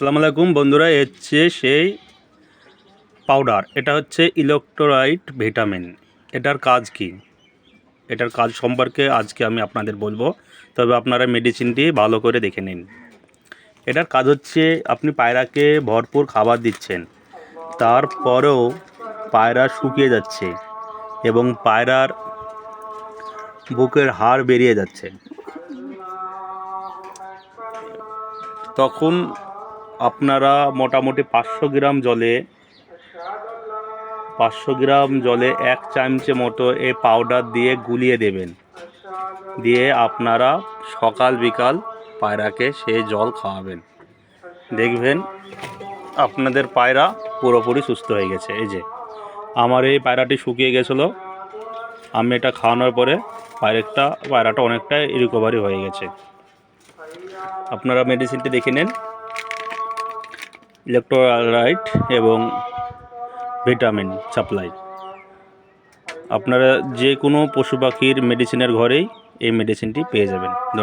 আসসালামু আলাইকুম বন্ধুরা, এ হচ্ছে সেই পাউডার। এটা হচ্ছে ইলেকট্রোলাইট ভিটামিন। এটার কাজ কি, এটার কাজ সম্পর্কে আজকে আমি আপনাদের বলবো। তবে আপনারা মেডিসিনটি ভালো করে দেখে নিন। এটার কাজ হচ্ছে, আপনি পায়রাকে ভরপুর খাবার দিচ্ছেন, তারপরেও পায়রা শুকিয়ে যাচ্ছে এবং পায়রার বুকের হাড় বেরিয়ে যাচ্ছে। তখন আপনারা মোটামুটি 500 গ্রাম জলে 1 চামচে মতো এই পাউডার দিয়ে গুলিয়ে দেবেন। দিয়ে আপনারা সকাল বিকাল পায়রাকে সেই জল খাওয়াবেন। দেখবেন আপনাদের পায়রা পুরোপুরি সুস্থ হয়ে গেছে। এই যে আমার এই পায়রাটি শুকিয়ে গেছিলো, আমি এটা খাওয়ানোর পরে পায়রাটা অনেকটাই রিকভারি হয়ে গেছে। আপনারা মেডিসিনটি দেখে নেন, ইলেকট্রোলাইট এবং ভিটামিন সাপ্লাই। আপনারা যে কোনো পশু পাখির মেডিসিনের ঘরেই এই মেডিসিনটি পেয়ে যাবেন।